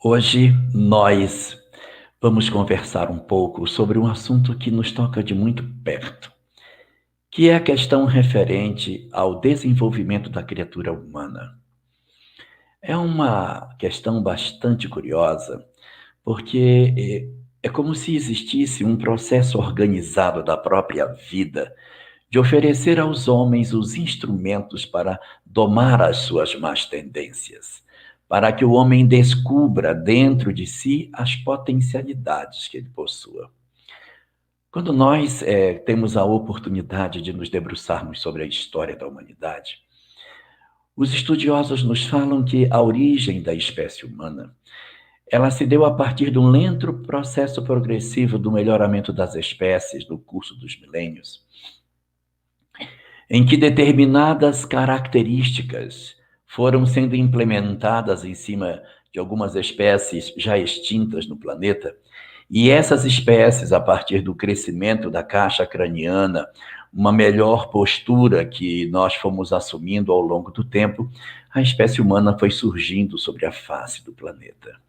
Hoje nós vamos conversar um pouco sobre um assunto que nos toca de muito perto, que é a questão referente ao desenvolvimento da criatura humana. É uma questão bastante curiosa, porque é como se existisse um processo organizado da própria vida de oferecer aos homens os instrumentos para domar as suas más tendências, para que o homem descubra dentro de si as potencialidades que ele possua. Quando nós temos a oportunidade de nos debruçarmos sobre a história da humanidade, os estudiosos nos falam que a origem da espécie humana ela se deu a partir de um lento processo progressivo do melhoramento das espécies no curso dos milênios, em que determinadas características foram sendo implementadas em cima de algumas espécies já extintas no planeta, e essas espécies, a partir do crescimento da caixa craniana, uma melhor postura que nós fomos assumindo ao longo do tempo, a espécie humana foi surgindo sobre a face do planeta.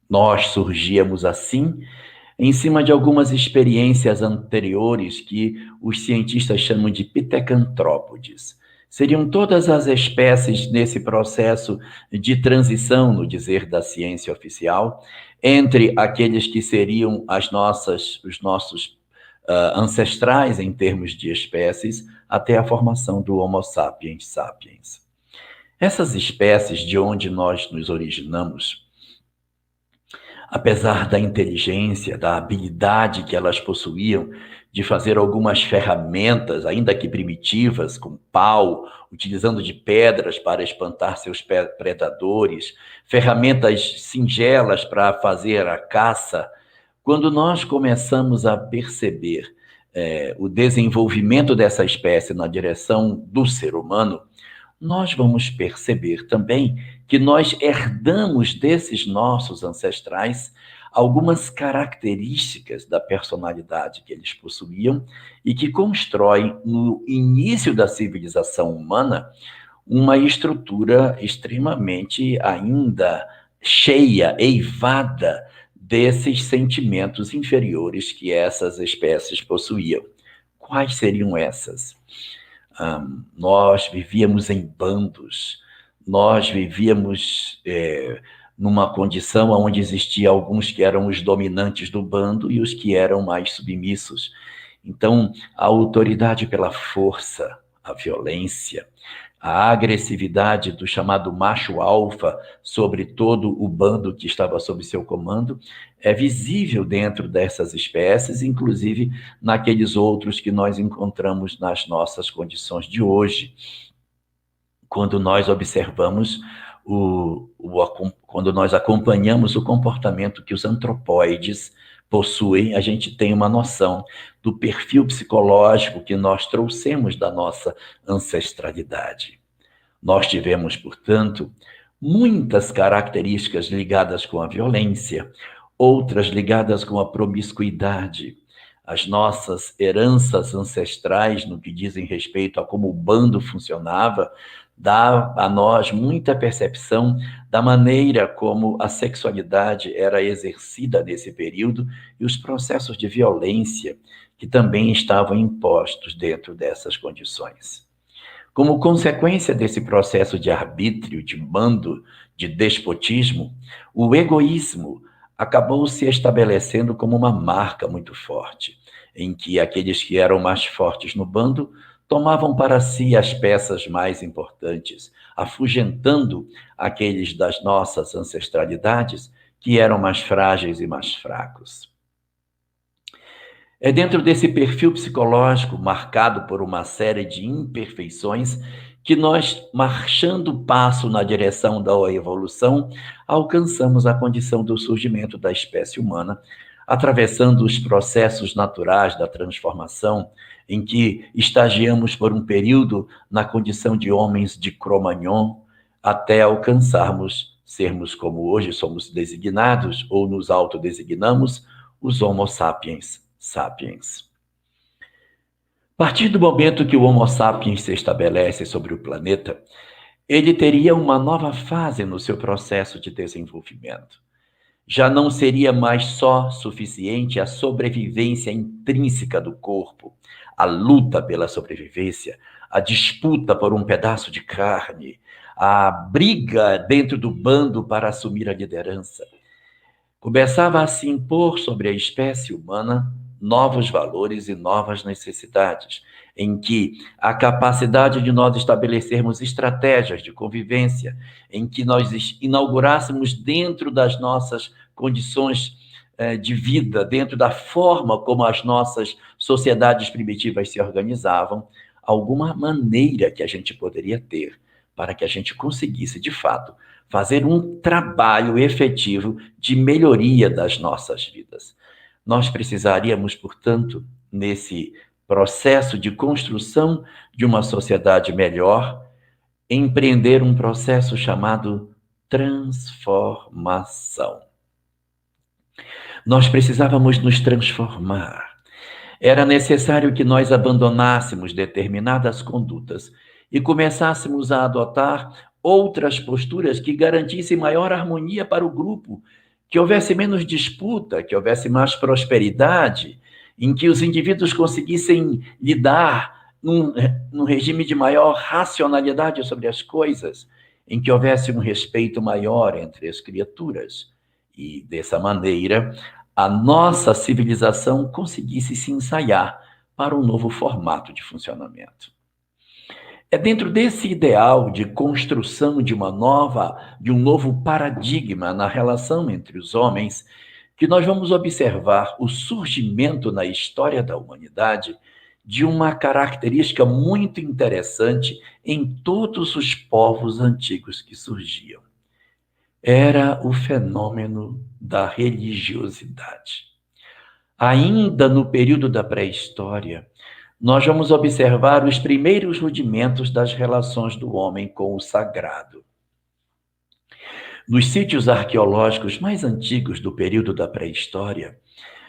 Nós surgíamos assim em cima de algumas experiências anteriores que os cientistas chamam de pitecantrópodes. Seriam todas as espécies nesse processo de transição, no dizer da ciência oficial, entre aqueles que seriam os nossos ancestrais em termos de espécies, até a formação do Homo sapiens sapiens. Essas espécies de onde nós nos originamos, apesar da inteligência, da habilidade que elas possuíam de fazer algumas ferramentas, ainda que primitivas, com pau, utilizando de pedras para espantar seus predadores, ferramentas singelas para fazer a caça, quando nós começamos a perceber o desenvolvimento dessa espécie na direção do ser humano, nós vamos perceber também que nós herdamos desses nossos ancestrais algumas características da personalidade que eles possuíam e que constroem, no início da civilização humana, uma estrutura extremamente ainda cheia, eivada desses sentimentos inferiores que essas espécies possuíam. Quais seriam essas? Nós vivíamos em bandos, nós vivíamos numa condição onde existia alguns que eram os dominantes do bando e os que eram mais submissos. Então, a autoridade pela força, a violência, a agressividade do chamado macho alfa sobre todo o bando que estava sob seu comando é visível dentro dessas espécies, inclusive naqueles outros que nós encontramos nas nossas condições de hoje. Quando nós observamos, quando nós acompanhamos o comportamento que os antropóides possuem, a gente tem uma noção do perfil psicológico que nós trouxemos da nossa ancestralidade. Nós tivemos, portanto, muitas características ligadas com a violência, outras ligadas com a promiscuidade. As nossas heranças ancestrais, no que dizem respeito a como o bando funcionava, dá a nós muita percepção da maneira como a sexualidade era exercida nesse período e os processos de violência que também estavam impostos dentro dessas condições. Como consequência desse processo de arbítrio, de mando, de despotismo, o egoísmo acabou se estabelecendo como uma marca muito forte, em que aqueles que eram mais fortes no bando tomavam para si as peças mais importantes, afugentando aqueles das nossas ancestralidades que eram mais frágeis e mais fracos. É dentro desse perfil psicológico marcado por uma série de imperfeições que nós, marchando passo na direção da evolução, alcançamos a condição do surgimento da espécie humana, atravessando os processos naturais da transformação, em que estagiamos por um período na condição de homens de Cro-Magnon, até alcançarmos sermos como hoje somos designados, ou nos autodesignamos, os Homo sapiens sapiens. A partir do momento que o Homo sapiens se estabelece sobre o planeta, ele teria uma nova fase no seu processo de desenvolvimento. Já não seria mais só suficiente a sobrevivência intrínseca do corpo, a luta pela sobrevivência, a disputa por um pedaço de carne, a briga dentro do bando para assumir a liderança. Começava a se impor sobre a espécie humana novos valores e novas necessidades, em que a capacidade de nós estabelecermos estratégias de convivência, em que nós inaugurássemos dentro das nossas condições de vida, dentro da forma como as nossas sociedades primitivas se organizavam, alguma maneira que a gente poderia ter para que a gente conseguisse, de fato, fazer um trabalho efetivo de melhoria das nossas vidas. Nós precisaríamos, portanto, nesse processo de construção de uma sociedade melhor, empreender um processo chamado transformação. Nós precisávamos nos transformar. Era necessário que nós abandonássemos determinadas condutas e começássemos a adotar outras posturas que garantissem maior harmonia para o grupo, que houvesse menos disputa, que houvesse mais prosperidade, em que os indivíduos conseguissem lidar num regime de maior racionalidade sobre as coisas, em que houvesse um respeito maior entre as criaturas. E, dessa maneira, a nossa civilização conseguisse se ensaiar para um novo formato de funcionamento. É dentro desse ideal de construção de um novo paradigma na relação entre os homens, que nós vamos observar o surgimento na história da humanidade de uma característica muito interessante em todos os povos antigos que surgiam. Era o fenômeno da religiosidade. Ainda no período da pré-história, nós vamos observar os primeiros rudimentos das relações do homem com o sagrado. Nos sítios arqueológicos mais antigos do período da pré-história,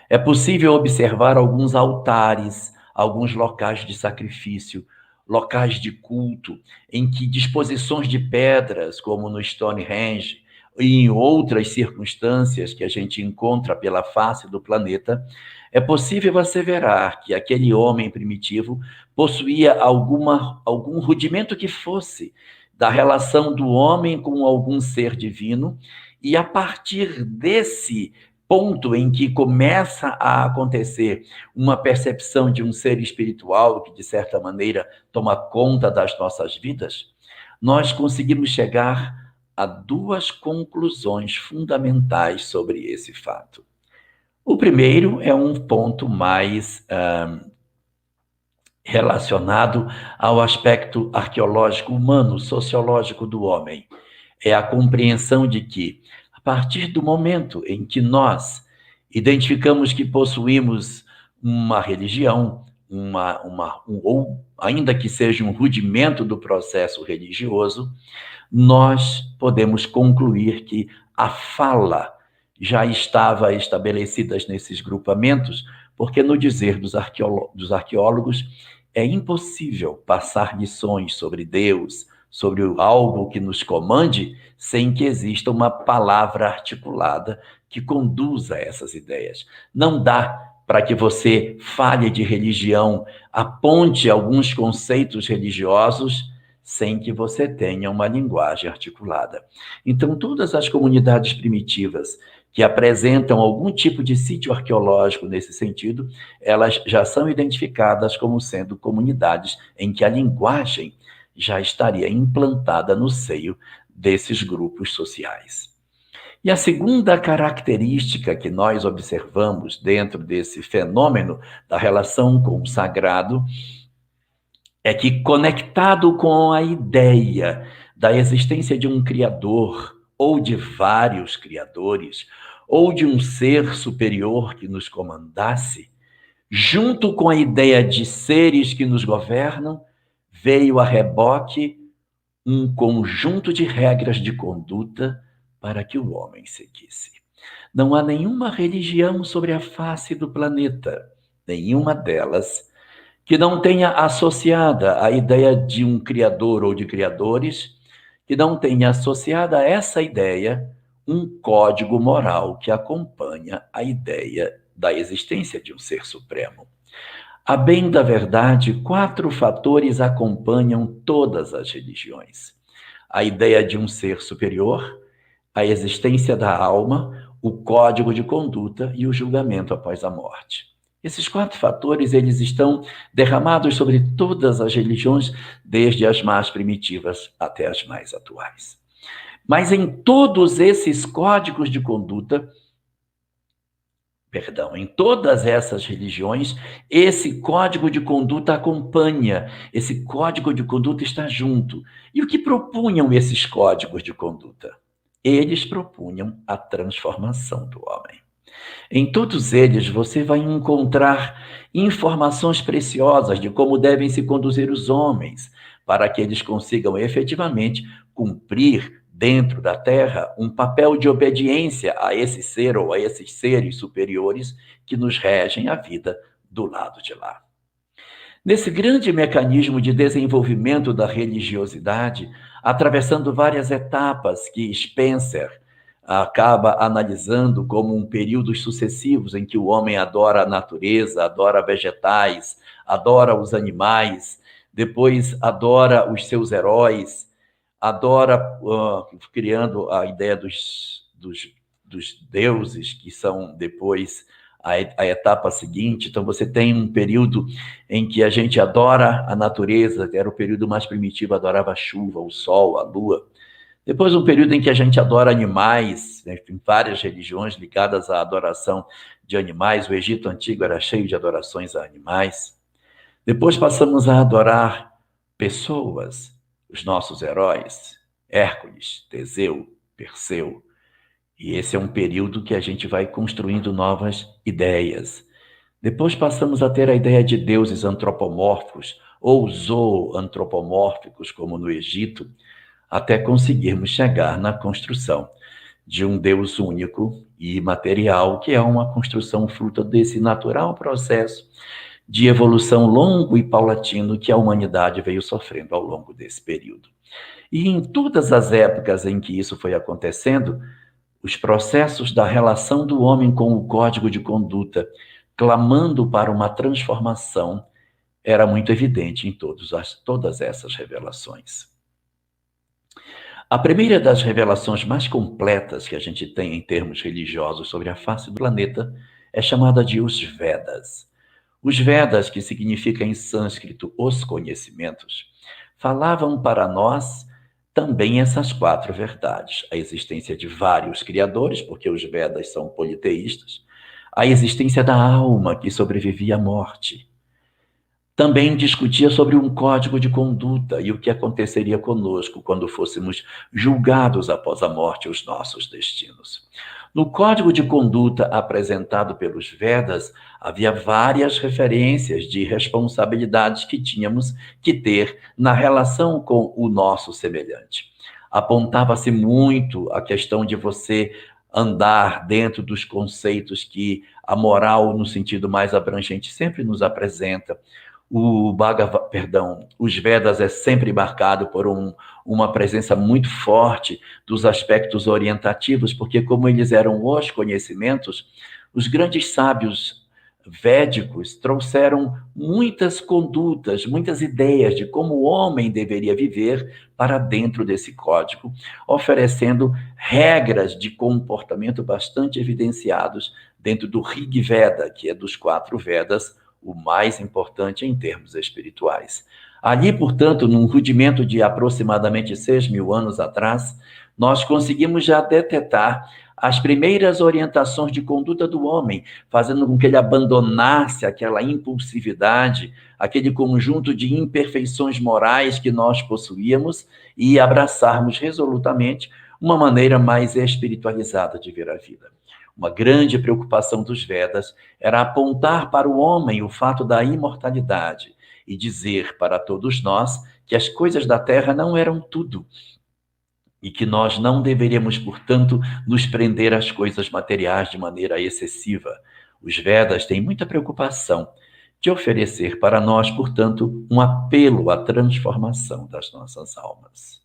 é possível observar alguns altares, alguns locais de sacrifício, locais de culto, em que disposições de pedras, como no Stonehenge, e em outras circunstâncias que a gente encontra pela face do planeta, é possível asseverar que aquele homem primitivo possuía algum rudimento que fosse da relação do homem com algum ser divino, e a partir desse ponto em que começa a acontecer uma percepção de um ser espiritual que, de certa maneira, toma conta das nossas vidas, nós conseguimos chegar a duas conclusões fundamentais sobre esse fato. O primeiro é um ponto mais relacionado ao aspecto arqueológico humano, sociológico do homem. É a compreensão de que, a partir do momento em que nós identificamos que possuímos uma religião, ou ainda que seja um rudimento do processo religioso, nós podemos concluir que a fala já estava estabelecida nesses grupamentos, porque, no dizer dos arqueólogos, é impossível passar lições sobre Deus, sobre algo que nos comande, sem que exista uma palavra articulada que conduza essas ideias. Não dá para que você fale de religião, aponte alguns conceitos religiosos, sem que você tenha uma linguagem articulada. Então, todas as comunidades primitivas que apresentam algum tipo de sítio arqueológico nesse sentido, elas já são identificadas como sendo comunidades em que a linguagem já estaria implantada no seio desses grupos sociais. E a segunda característica que nós observamos dentro desse fenômeno da relação com o sagrado é que, conectado com a ideia da existência de um criador, ou de vários criadores, ou de um ser superior que nos comandasse, junto com a ideia de seres que nos governam, veio a reboque um conjunto de regras de conduta para que o homem seguisse. Não há nenhuma religião sobre a face do planeta, nenhuma delas, que não tenha associada a ideia de um criador ou de criadores, que não tenha associada a essa ideia um código moral que acompanha a ideia da existência de um ser supremo. A bem da verdade, 4 fatores acompanham todas as religiões: a ideia de um ser superior, a existência da alma, o código de conduta e o julgamento após a morte. Esses 4 fatores, eles estão derramados sobre todas as religiões, desde as mais primitivas até as mais atuais. Mas em todos esses códigos de conduta, em todas essas religiões, esse código de conduta acompanha, esse código de conduta está junto. E o que propunham esses códigos de conduta? Eles propunham a transformação do homem. Em todos eles, você vai encontrar informações preciosas de como devem se conduzir os homens, para que eles consigam efetivamente cumprir dentro da Terra um papel de obediência a esse ser ou a esses seres superiores que nos regem a vida do lado de lá. Nesse grande mecanismo de desenvolvimento da religiosidade, atravessando várias etapas que Spencer acaba analisando como períodos sucessivos em que o homem adora a natureza, adora vegetais, adora os animais, depois adora os seus heróis, adora, criando a ideia dos deuses, que são depois a etapa seguinte. Então, você tem um período em que a gente adora a natureza, que era o período mais primitivo, adorava a chuva, o sol, a lua. Depois, um período em que a gente adora animais, né? Tem várias religiões ligadas à adoração de animais. O Egito Antigo era cheio de adorações a animais. Depois passamos a adorar pessoas, os nossos heróis, Hércules, Teseu, Perseu. E esse é um período que a gente vai construindo novas ideias. Depois passamos a ter a ideia de deuses antropomórficos ou zoantropomórficos, como no Egito, até conseguirmos chegar na construção de um Deus único e imaterial, que é uma construção fruto desse natural processo de evolução longo e paulatino que a humanidade veio sofrendo ao longo desse período. E em todas as épocas em que isso foi acontecendo, os processos da relação do homem com o código de conduta, clamando para uma transformação, era muito evidente em todas essas revelações. A primeira das revelações mais completas que a gente tem em termos religiosos sobre a face do planeta é chamada de os Vedas. Os Vedas, que significa em sânscrito os conhecimentos, falavam para nós também essas 4 verdades: a existência de vários criadores, porque os Vedas são politeístas, a existência da alma que sobrevivia à morte. Também discutia sobre um código de conduta e o que aconteceria conosco quando fôssemos julgados após a morte, os nossos destinos. No código de conduta apresentado pelos Vedas, havia várias referências de responsabilidades que tínhamos que ter na relação com o nosso semelhante. Apontava-se muito a questão de você andar dentro dos conceitos que a moral, no sentido mais abrangente, sempre nos apresenta. Os Vedas é sempre marcado por uma presença muito forte dos aspectos orientativos, porque como eles eram os conhecimentos, os grandes sábios védicos trouxeram muitas condutas, muitas ideias de como o homem deveria viver para dentro desse código, oferecendo regras de comportamento bastante evidenciados dentro do Rig Veda, que é dos 4 Vedas, o mais importante em termos espirituais. Ali, portanto, num rudimento de aproximadamente 6.000 anos atrás, nós conseguimos já detectar as primeiras orientações de conduta do homem, fazendo com que ele abandonasse aquela impulsividade, aquele conjunto de imperfeições morais que nós possuíamos e abraçarmos resolutamente uma maneira mais espiritualizada de ver a vida. Uma grande preocupação dos Vedas era apontar para o homem o fato da imortalidade e dizer para todos nós que as coisas da terra não eram tudo e que nós não deveríamos, portanto, nos prender às coisas materiais de maneira excessiva. Os Vedas têm muita preocupação de oferecer para nós, portanto, um apelo à transformação das nossas almas.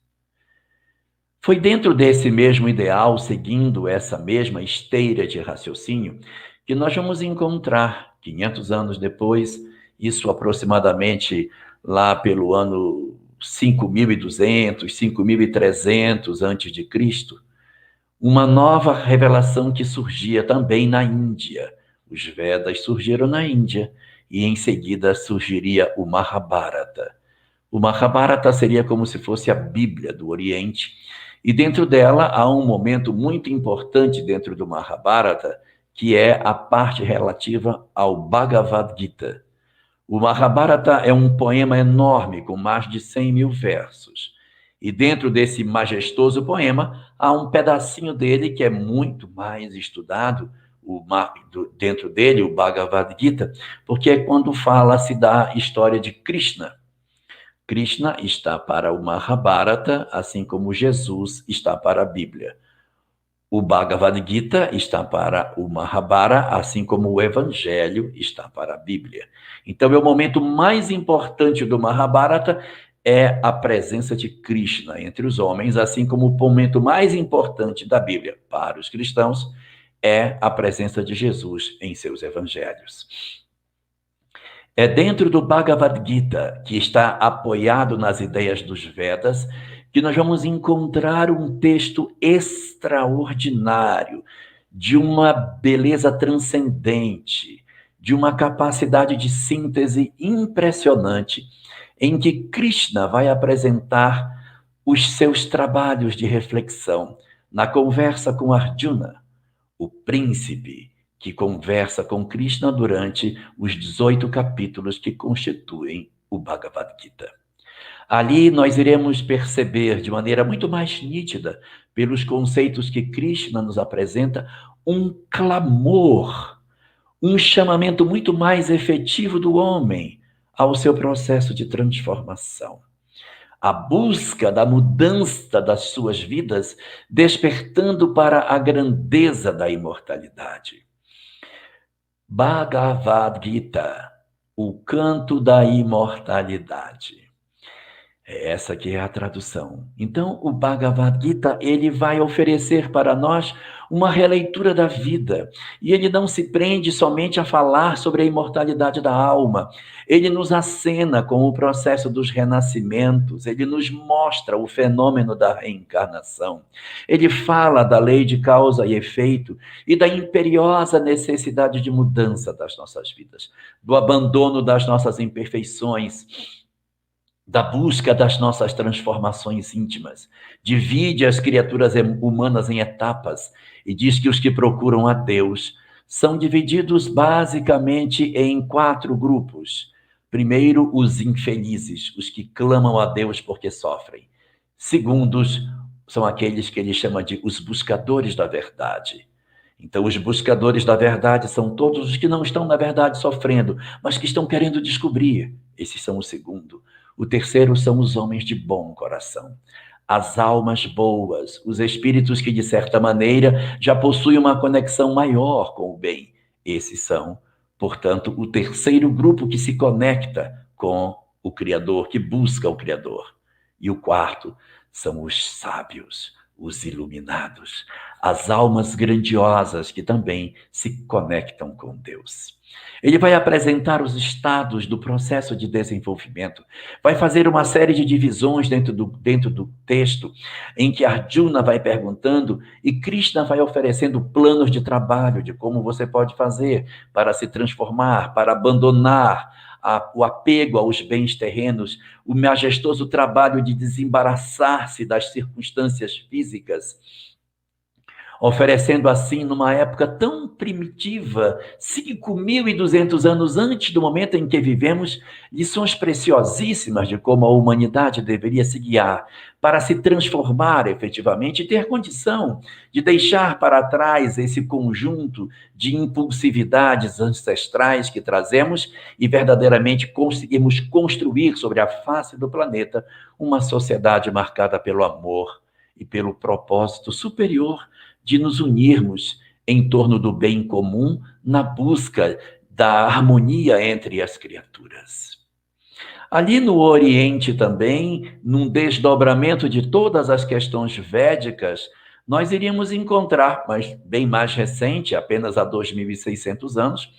Foi dentro desse mesmo ideal, seguindo essa mesma esteira de raciocínio, que nós vamos encontrar, 500 anos depois, isso aproximadamente lá pelo ano 5.200, 5.300 antes de Cristo, uma nova revelação que surgia também na Índia. Os Vedas surgiram na Índia e em seguida surgiria o Mahabharata. O Mahabharata seria como se fosse a Bíblia do Oriente, e dentro dela há um momento muito importante dentro do Mahabharata, que é a parte relativa ao Bhagavad Gita. O Mahabharata é um poema enorme, com mais de 100.000 versos. E dentro desse majestoso poema, há um pedacinho dele que é muito mais estudado, dentro dele, o Bhagavad Gita, porque é quando fala-se da história de Krishna. Krishna está para o Mahabharata, assim como Jesus está para a Bíblia. O Bhagavad Gita está para o Mahabharata, assim como o Evangelho está para a Bíblia. Então, é o momento mais importante do Mahabharata é a presença de Krishna entre os homens, assim como o momento mais importante da Bíblia para os cristãos é a presença de Jesus em seus evangelhos. É dentro do Bhagavad Gita, que está apoiado nas ideias dos Vedas, que nós vamos encontrar um texto extraordinário, de uma beleza transcendente, de uma capacidade de síntese impressionante, em que Krishna vai apresentar os seus trabalhos de reflexão na conversa com Arjuna, o príncipe que conversa com Krishna durante os 18 capítulos que constituem o Bhagavad Gita. Ali nós iremos perceber de maneira muito mais nítida, pelos conceitos que Krishna nos apresenta, um clamor, um chamamento muito mais efetivo do homem ao seu processo de transformação. A busca da mudança das suas vidas, despertando para a grandeza da imortalidade. Bhagavad Gita, o canto da imortalidade. Essa que é a tradução. Então, o Bhagavad Gita, ele vai oferecer para nós uma releitura da vida. E ele não se prende somente a falar sobre a imortalidade da alma. Ele nos acena com o processo dos renascimentos. Ele nos mostra o fenômeno da reencarnação. Ele fala da lei de causa e efeito e da imperiosa necessidade de mudança das nossas vidas, do abandono das nossas imperfeições, da busca das nossas transformações íntimas. Divide as criaturas humanas em etapas e diz que os que procuram a Deus são divididos basicamente em 4 grupos. Primeiro, os infelizes, os que clamam a Deus porque sofrem. Segundos, são aqueles que ele chama de os buscadores da verdade. Então, os buscadores da verdade são todos os que não estão, na verdade, sofrendo, mas que estão querendo descobrir. Esses são o segundo. O terceiro são os homens de bom coração, as almas boas, os espíritos que, de certa maneira, já possuem uma conexão maior com o bem. Esses são, portanto, o terceiro grupo que se conecta com o Criador, que busca o Criador. E o quarto são os sábios, os iluminados, as almas grandiosas que também se conectam com Deus. Ele vai apresentar os estados do processo de desenvolvimento, vai fazer uma série de divisões dentro do texto, em que Arjuna vai perguntando e Krishna vai oferecendo planos de trabalho, de como você pode fazer para se transformar, para abandonar o apego aos bens terrenos, o majestoso trabalho de desembaraçar-se das circunstâncias físicas, oferecendo assim, numa época tão primitiva, 5.200 anos antes do momento em que vivemos, lições preciosíssimas de como a humanidade deveria se guiar para se transformar efetivamente e ter condição de deixar para trás esse conjunto de impulsividades ancestrais que trazemos e verdadeiramente conseguimos construir sobre a face do planeta uma sociedade marcada pelo amor e pelo propósito superior de nos unirmos em torno do bem comum na busca da harmonia entre as criaturas. Ali no Oriente também, num desdobramento de todas as questões védicas, nós iríamos encontrar, mas bem mais recente, apenas há 2.600 anos,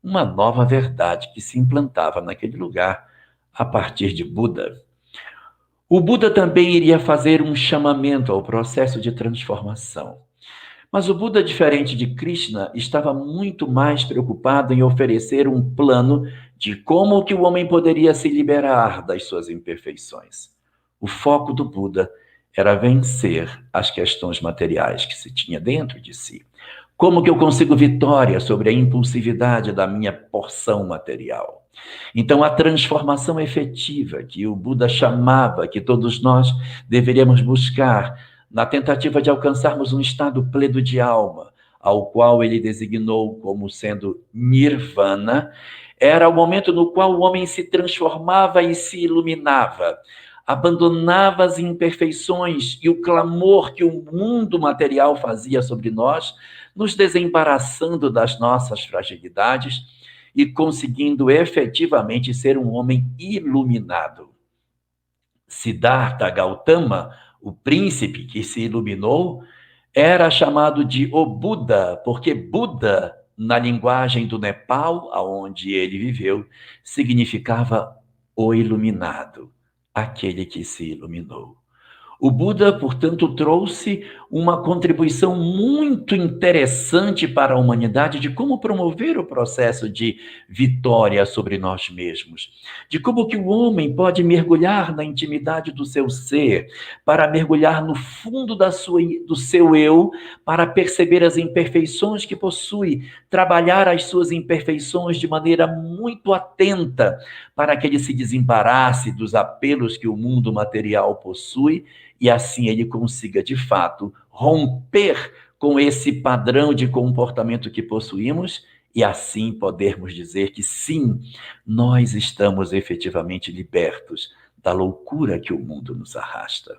uma nova verdade que se implantava naquele lugar a partir de Buda. O Buda também iria fazer um chamamento ao processo de transformação. Mas o Buda, diferente de Krishna, estava muito mais preocupado em oferecer um plano de como que o homem poderia se liberar das suas imperfeições. O foco do Buda era vencer as questões materiais que se tinha dentro de si. Como que eu consigo vitória sobre a impulsividade da minha porção material? Então, a transformação efetiva que o Buda chamava, que todos nós deveríamos buscar, na tentativa de alcançarmos um estado pleno de alma, ao qual ele designou como sendo nirvana, era o momento no qual o homem se transformava e se iluminava, abandonava as imperfeições e o clamor que o mundo material fazia sobre nós, nos desembaraçando das nossas fragilidades e conseguindo efetivamente ser um homem iluminado. Siddhartha Gautama, o príncipe que se iluminou, era chamado de o Buda, porque Buda, na linguagem do Nepal, aonde ele viveu, significava o iluminado, aquele que se iluminou. O Buda, portanto, trouxe uma contribuição muito interessante para a humanidade de como promover o processo de vitória sobre nós mesmos, de como que o homem pode mergulhar na intimidade do seu ser, para mergulhar no fundo do seu eu, para perceber as imperfeições que possui, trabalhar as suas imperfeições de maneira muito atenta, para que ele se desembarace dos apelos que o mundo material possui, e assim ele consiga, de fato, romper com esse padrão de comportamento que possuímos e assim podermos dizer que sim, nós estamos efetivamente libertos da loucura que o mundo nos arrasta.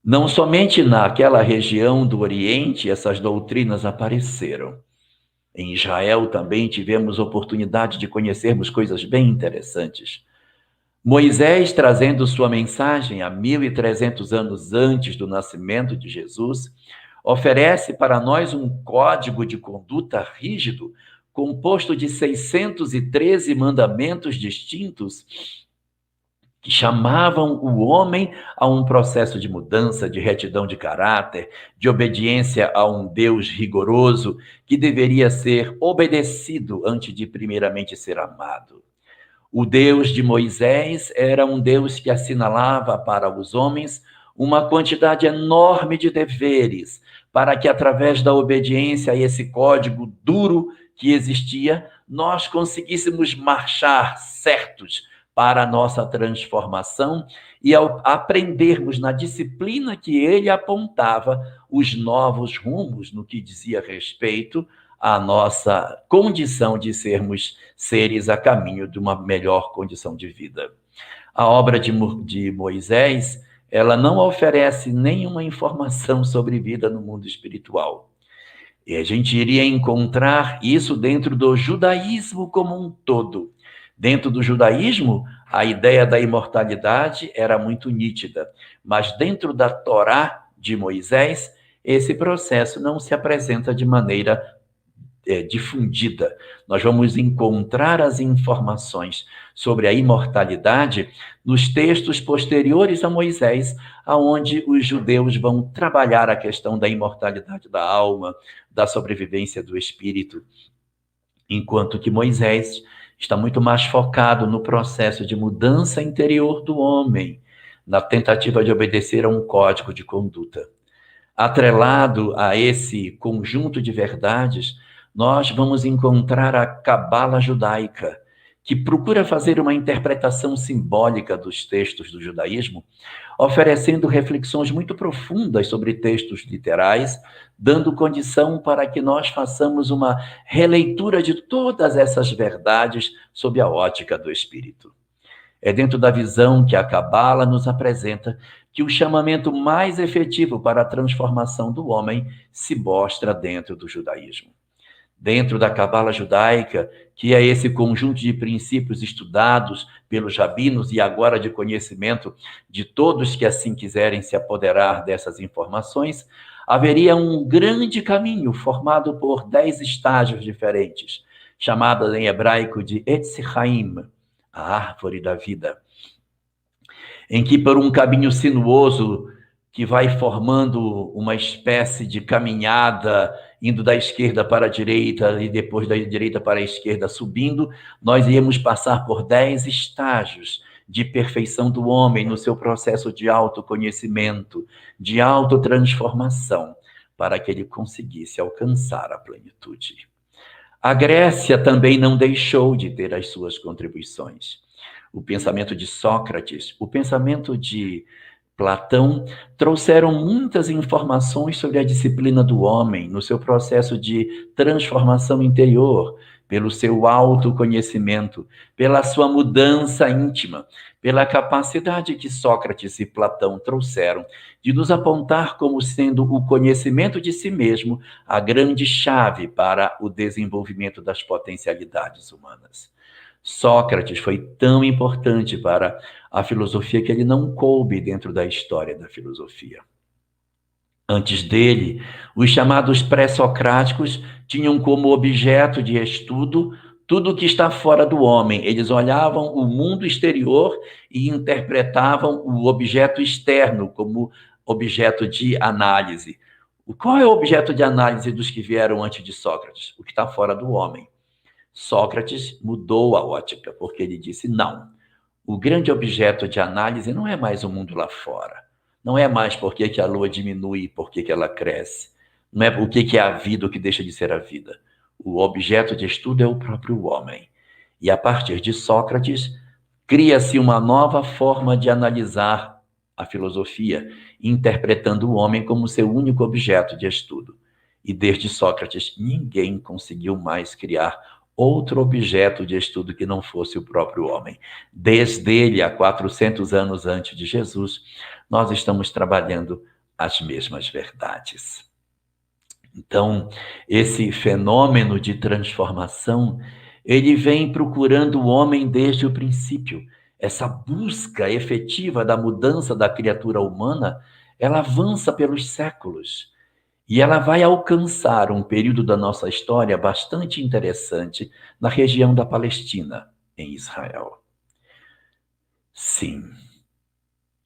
Não somente naquela região do Oriente essas doutrinas apareceram. Em Israel também tivemos oportunidade de conhecermos coisas bem interessantes. Moisés, trazendo sua mensagem há 1.300 anos antes do nascimento de Jesus, oferece para nós um código de conduta rígido, composto de 613 mandamentos distintos, que chamavam o homem a um processo de mudança, de retidão de caráter, de obediência a um Deus rigoroso, que deveria ser obedecido antes de primeiramente ser amado. O Deus de Moisés era um Deus que assinalava para os homens uma quantidade enorme de deveres, para que através da obediência a esse código duro que existia, nós conseguíssemos marchar certos para a nossa transformação e ao aprendermos na disciplina que ele apontava os novos rumos no que dizia respeito à nossa condição de sermos seres a caminho de uma melhor condição de vida. A obra de Moisés, ela não oferece nenhuma informação sobre vida no mundo espiritual. E a gente iria encontrar isso dentro do judaísmo como um todo. Dentro do judaísmo, a ideia da imortalidade era muito nítida, mas dentro da Torá de Moisés, esse processo não se apresenta de maneira difundida. Nós vamos encontrar as informações sobre a imortalidade nos textos posteriores a Moisés, aonde os judeus vão trabalhar a questão da imortalidade da alma, da sobrevivência do espírito, enquanto que Moisés está muito mais focado no processo de mudança interior do homem, na tentativa de obedecer a um código de conduta. Atrelado a esse conjunto de verdades, nós vamos encontrar a Cabala judaica, que procura fazer uma interpretação simbólica dos textos do judaísmo, oferecendo reflexões muito profundas sobre textos literais, dando condição para que nós façamos uma releitura de todas essas verdades sob a ótica do espírito. É dentro da visão que a Cabala nos apresenta que o chamamento mais efetivo para a transformação do homem se mostra dentro do judaísmo. dentro da cabala judaica, que é esse conjunto de princípios estudados pelos rabinos e agora de conhecimento de todos que assim quiserem se apoderar dessas informações, haveria um grande caminho formado por 10 estágios diferentes, chamados em hebraico de Etz Chaim, a árvore da vida, em que por um caminho sinuoso que vai formando uma espécie de caminhada, indo da esquerda para a direita e depois da direita para a esquerda subindo, nós íamos passar por 10 estágios de perfeição do homem no seu processo de autoconhecimento, de autotransformação, para que ele conseguisse alcançar a plenitude. A Grécia também não deixou de ter as suas contribuições. O pensamento de Sócrates, o pensamento de Platão trouxeram muitas informações sobre a disciplina do homem no seu processo de transformação interior, pelo seu autoconhecimento, pela sua mudança íntima, pela capacidade que Sócrates e Platão trouxeram de nos apontar como sendo o conhecimento de si mesmo a grande chave para o desenvolvimento das potencialidades humanas. Sócrates foi tão importante para a filosofia que ele não coube dentro da história da filosofia. Antes dele, os chamados pré-socráticos tinham como objeto de estudo tudo o que está fora do homem. Eles olhavam o mundo exterior e interpretavam o objeto externo como objeto de análise. Qual é o objeto de análise dos que vieram antes de Sócrates? O que está fora do homem. Sócrates mudou a ótica, porque ele disse, não, o grande objeto de análise não é mais o mundo lá fora. Não é mais por que a lua diminui e por que ela cresce. Não é o que é a vida, o que deixa de ser a vida. O objeto de estudo é o próprio homem. E a partir de Sócrates, cria-se uma nova forma de analisar a filosofia, interpretando o homem como seu único objeto de estudo. E desde Sócrates, ninguém conseguiu mais criar outro objeto de estudo que não fosse o próprio homem. Desde ele, há 400 anos antes de Jesus, nós estamos trabalhando as mesmas verdades. Então, esse fenômeno de transformação, ele vem procurando o homem desde o princípio. Essa busca efetiva da mudança da criatura humana, ela avança pelos séculos. E ela vai alcançar um período da nossa história bastante interessante na região da Palestina, em Israel. Sim,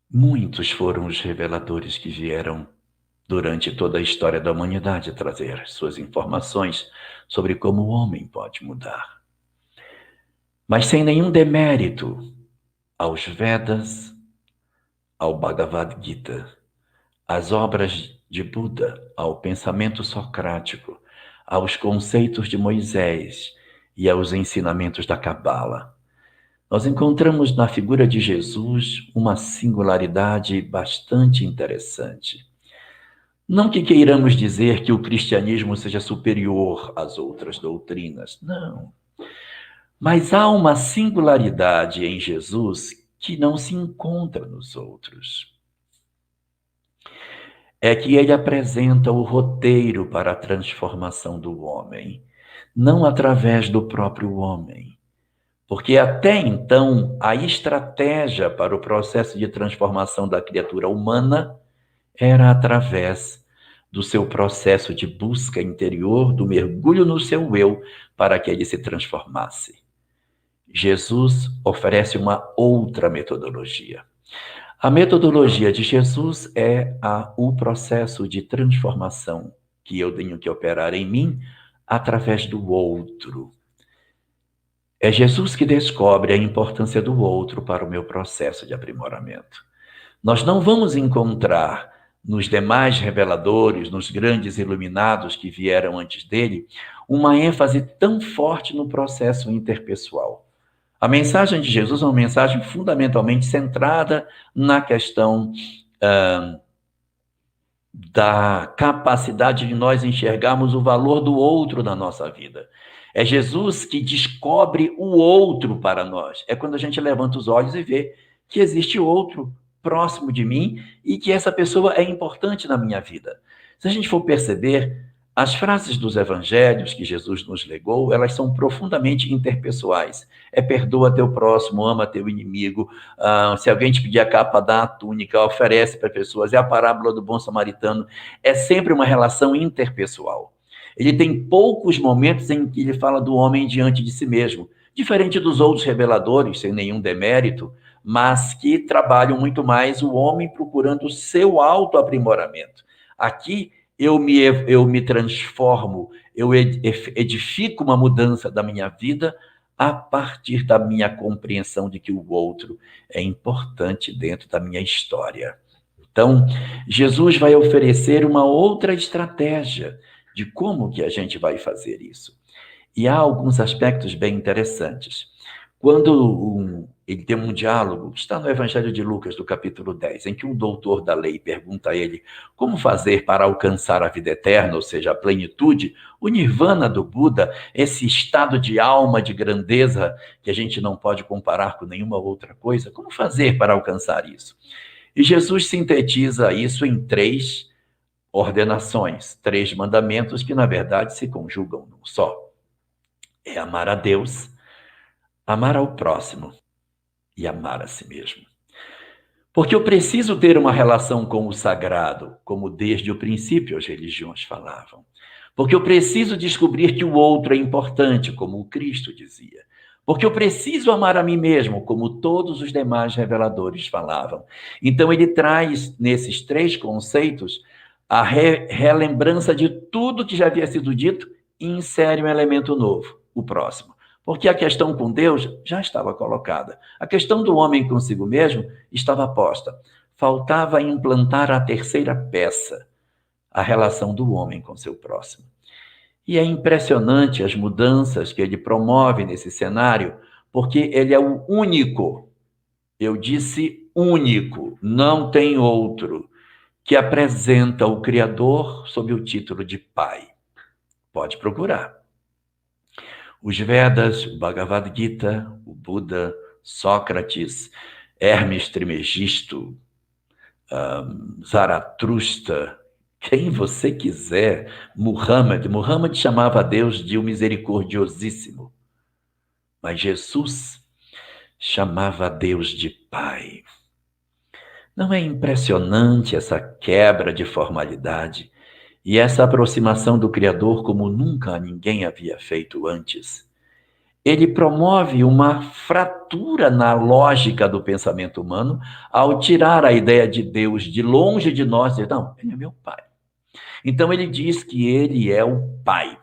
muitos foram os reveladores que vieram durante toda a história da humanidade trazer suas informações sobre como o homem pode mudar. Mas sem nenhum demérito aos Vedas, ao Bhagavad Gita, às obras de Buda, ao pensamento socrático, aos conceitos de Moisés e aos ensinamentos da Cabala. Nós encontramos na figura de Jesus uma singularidade bastante interessante. Não que queiramos dizer que o cristianismo seja superior às outras doutrinas, não. Mas há uma singularidade em Jesus que não se encontra nos outros. É que ele apresenta o roteiro para a transformação do homem, não através do próprio homem. Porque até então, a estratégia para o processo de transformação da criatura humana era através do seu processo de busca interior, do mergulho no seu eu, para que ele se transformasse. Jesus oferece uma outra metodologia. A metodologia de Jesus é o processo de transformação que eu tenho que operar em mim através do outro. É Jesus que descobre a importância do outro para o meu processo de aprimoramento. Nós não vamos encontrar nos demais reveladores, nos grandes iluminados que vieram antes dele, uma ênfase tão forte no processo interpessoal. A mensagem de Jesus é uma mensagem fundamentalmente centrada na questão da capacidade de nós enxergarmos o valor do outro na nossa vida. É Jesus que descobre o outro para nós. É quando a gente levanta os olhos e vê que existe outro próximo de mim e que essa pessoa é importante na minha vida. Se a gente for perceber, As frases dos evangelhos que Jesus nos legou, elas são profundamente interpessoais. É perdoa teu próximo, ama teu inimigo. Se alguém te pedir a capa, dá a túnica, oferece para pessoas. É a parábola do bom samaritano. É sempre uma relação interpessoal. Ele tem poucos momentos em que ele fala do homem diante de si mesmo. Diferente dos outros reveladores, sem nenhum demérito, mas que trabalham muito mais o homem procurando o seu autoaprimoramento. Aqui, eu me transformo, eu edifico uma mudança da minha vida a partir da minha compreensão de que o outro é importante dentro da minha história. Então, Jesus vai oferecer uma outra estratégia de como que a gente vai fazer isso. E há alguns aspectos bem interessantes. Quando ele tem um diálogo, que está no Evangelho de Lucas, do capítulo 10, em que um doutor da lei pergunta a ele como fazer para alcançar a vida eterna, ou seja, a plenitude, o nirvana do Buda, esse estado de alma, de grandeza, que a gente não pode comparar com nenhuma outra coisa, como fazer para alcançar isso? E Jesus sintetiza isso em 3 ordenações, 3 mandamentos que, na verdade, se conjugam num só. É amar a Deus, amar ao próximo e amar a si mesmo. Porque eu preciso ter uma relação com o sagrado, como desde o princípio as religiões falavam. Porque eu preciso descobrir que o outro é importante, como o Cristo dizia. Porque eu preciso amar a mim mesmo, como todos os demais reveladores falavam. Então ele traz nesses 3 conceitos a relembrança de tudo que já havia sido dito e insere um elemento novo, o próximo. Porque a questão com Deus já estava colocada. A questão do homem consigo mesmo estava posta. Faltava implantar a 3ª peça, a relação do homem com seu próximo. E é impressionante as mudanças que ele promove nesse cenário, porque ele é o único, eu disse único, não tem outro, que apresenta o Criador sob o título de Pai. Pode procurar. Os Vedas, o Bhagavad Gita, o Buda, Sócrates, Hermes Trismegisto, Zaratustra, quem você quiser, Muhammad chamava a Deus de o misericordiosíssimo, mas Jesus chamava a Deus de Pai. Não é impressionante essa quebra de formalidade e essa aproximação do Criador como nunca ninguém havia feito antes? Ele promove uma fratura na lógica do pensamento humano ao tirar a ideia de Deus de longe de nós e dizer, não, ele é meu Pai. Então ele diz que ele é o Pai.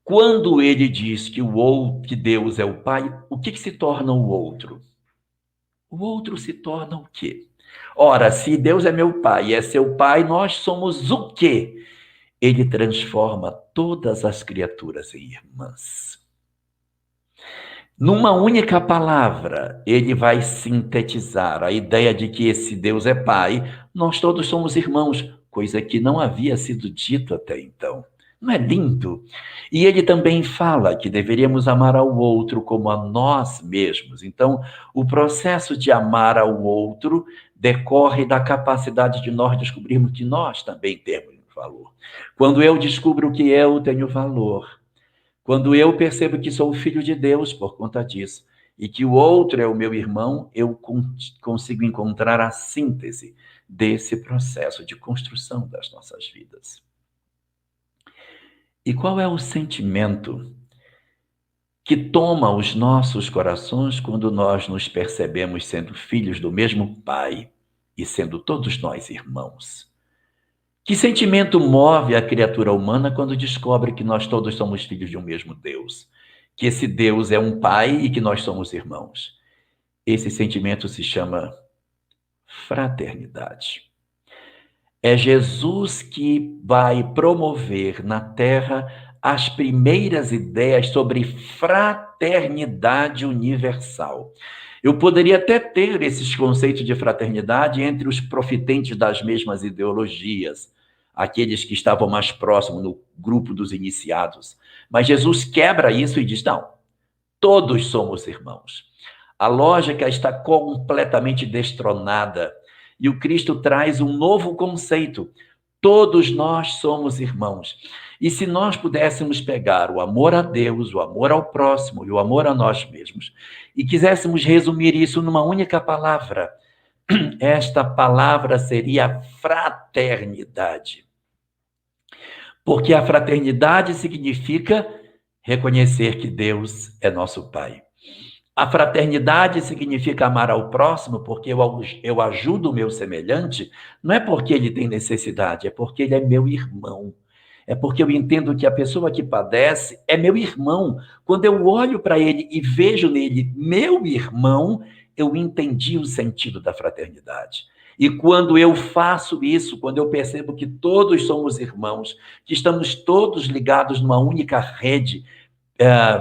Quando ele diz que Deus é o Pai, o que se torna o outro? O outro se torna o quê? Ora, se Deus é meu Pai e é seu Pai, nós somos o quê? Ele transforma todas as criaturas em irmãs. Numa única palavra, ele vai sintetizar a ideia de que esse Deus é Pai, nós todos somos irmãos, coisa que não havia sido dito até então. Não é lindo? E ele também fala que deveríamos amar ao outro como a nós mesmos. Então, o processo de amar ao outro decorre da capacidade de nós descobrirmos que nós também temos valor. Quando eu descubro que eu tenho valor, quando eu percebo que sou filho de Deus por conta disso, e que o outro é o meu irmão, eu consigo encontrar a síntese desse processo de construção das nossas vidas. E qual é o sentimento que toma os nossos corações quando nós nos percebemos sendo filhos do mesmo Pai e sendo todos nós irmãos? Que sentimento move a criatura humana quando descobre que nós todos somos filhos de um mesmo Deus? Que esse Deus é um Pai e que nós somos irmãos? Esse sentimento se chama fraternidade. É Jesus que vai promover na Terra as primeiras ideias sobre fraternidade universal. Eu poderia até ter esses conceitos de fraternidade entre os profitentes das mesmas ideologias, aqueles que estavam mais próximos no grupo dos iniciados. Mas Jesus quebra isso e diz, não, todos somos irmãos. A lógica está completamente destronada e o Cristo traz um novo conceito. Todos nós somos irmãos. E se nós pudéssemos pegar o amor a Deus, o amor ao próximo e o amor a nós mesmos, e quiséssemos resumir isso numa única palavra, esta palavra seria fraternidade. Porque a fraternidade significa reconhecer que Deus é nosso Pai. A fraternidade significa amar ao próximo, porque eu ajudo o meu semelhante, não é porque ele tem necessidade, é porque ele é meu irmão. É porque eu entendo que a pessoa que padece é meu irmão. Quando eu olho para ele e vejo nele meu irmão, eu entendi o sentido da fraternidade. E quando eu faço isso, quando eu percebo que todos somos irmãos, que estamos todos ligados numa única rede,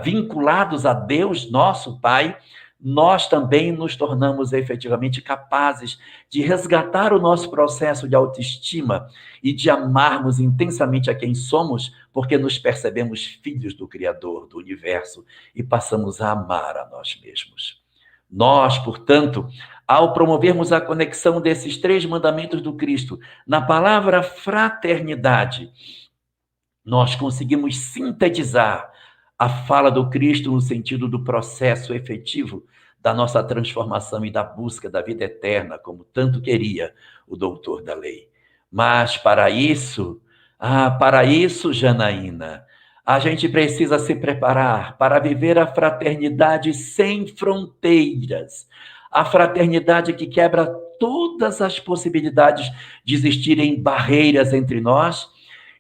vinculados a Deus, nosso Pai, nós também nos tornamos efetivamente capazes de resgatar o nosso processo de autoestima e de amarmos intensamente a quem somos, porque nos percebemos filhos do Criador, do universo, e passamos a amar a nós mesmos. Nós, portanto, ao promovermos a conexão desses 3 mandamentos do Cristo na palavra fraternidade, nós conseguimos sintetizar a fala do Cristo no sentido do processo efetivo da nossa transformação e da busca da vida eterna, como tanto queria o doutor da lei. Mas para isso, Janaína, a gente precisa se preparar para viver a fraternidade sem fronteiras, a fraternidade que quebra todas as possibilidades de existirem barreiras entre nós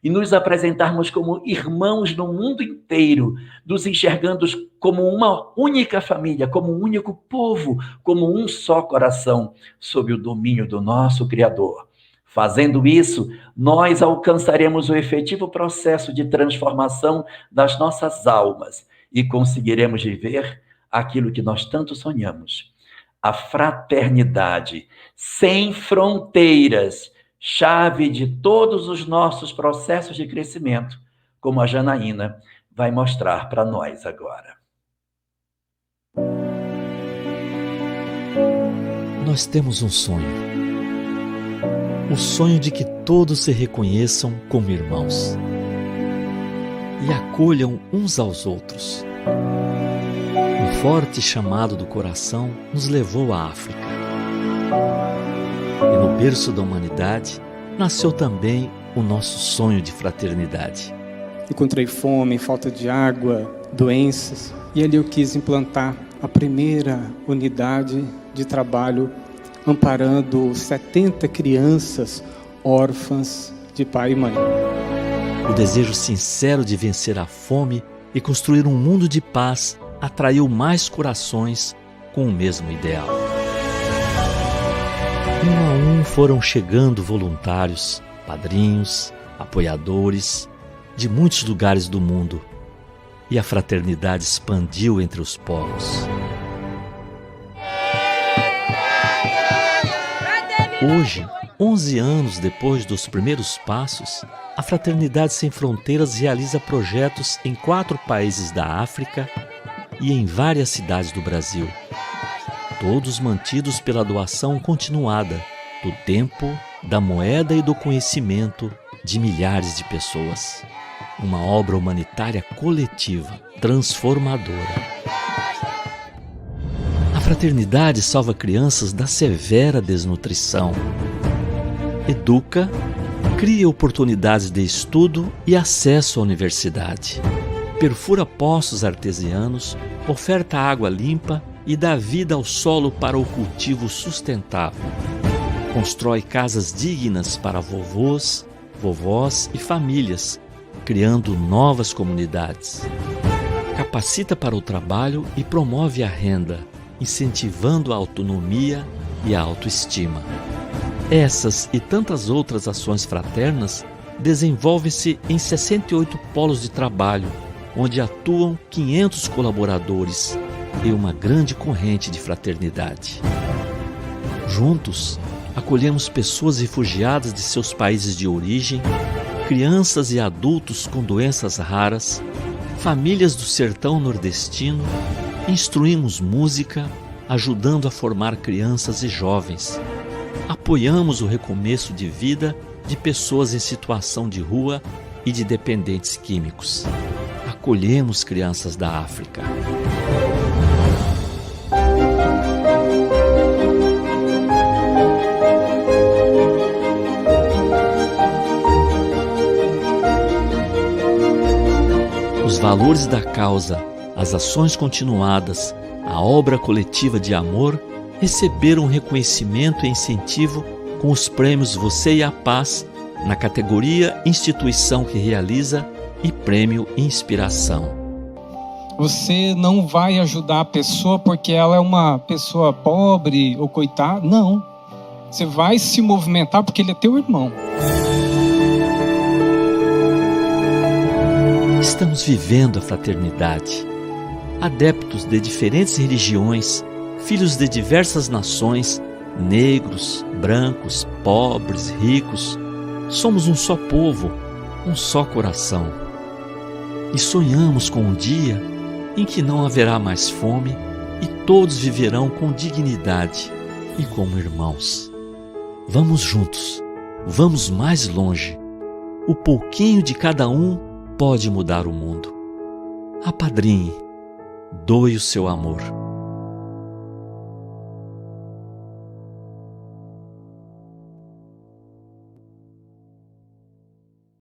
e nos apresentarmos como irmãos no mundo inteiro, nos enxergando como uma única família, como um único povo, como um só coração, sob o domínio do nosso Criador. Fazendo isso, nós alcançaremos o efetivo processo de transformação das nossas almas e conseguiremos viver aquilo que nós tanto sonhamos. A fraternidade sem fronteiras, chave de todos os nossos processos de crescimento, como a Janaína vai mostrar para nós agora. Nós temos um sonho. O sonho de que todos se reconheçam como irmãos e acolham uns aos outros. Um forte chamado do coração nos levou à África. E no berço da humanidade nasceu também o nosso sonho de fraternidade. Encontrei fome, falta de água, doenças, e ali eu quis implantar a primeira unidade de trabalho amparando 70 crianças órfãs de pai e mãe. O desejo sincero de vencer a fome e construir um mundo de paz atraiu mais corações com o mesmo ideal. Um a um foram chegando voluntários, padrinhos, apoiadores de muitos lugares do mundo, e a fraternidade expandiu entre os povos. Hoje, 11 anos depois dos primeiros passos, a Fraternidade Sem Fronteiras realiza projetos em 4 países da África e em várias cidades do Brasil, todos mantidos pela doação continuada do tempo, da moeda e do conhecimento de milhares de pessoas. Uma obra humanitária coletiva, transformadora. A fraternidade salva crianças da severa desnutrição, educa, cria oportunidades de estudo e acesso à universidade, perfura poços artesianos, oferta água limpa e dá vida ao solo para o cultivo sustentável. Constrói casas dignas para vovôs, vovós e famílias, criando novas comunidades. Capacita para o trabalho e promove a renda, incentivando a autonomia e a autoestima. Essas e tantas outras ações fraternas desenvolvem-se em 68 polos de trabalho, onde atuam 500 colaboradores e uma grande corrente de fraternidade. Juntos, acolhemos pessoas refugiadas de seus países de origem, crianças e adultos com doenças raras, famílias do sertão nordestino, instruímos música, ajudando a formar crianças e jovens. Apoiamos o recomeço de vida de pessoas em situação de rua e de dependentes químicos. Acolhemos crianças da África. Os valores da causa, as ações continuadas, a obra coletiva de amor receberam reconhecimento e incentivo com os prêmios Você e a Paz na categoria Instituição que Realiza e Prêmio Inspiração. Você não vai ajudar a pessoa porque ela é uma pessoa pobre ou coitada. Não. Você vai se movimentar porque ele é teu irmão. Estamos vivendo a fraternidade. Adeptos de diferentes religiões, filhos de diversas nações, negros, brancos, pobres, ricos, somos um só povo, um só coração. E sonhamos com um dia em que não haverá mais fome e todos viverão com dignidade e como irmãos. Vamos juntos, vamos mais longe. O pouquinho de cada um pode mudar o mundo. Apadrinhe, doe o seu amor.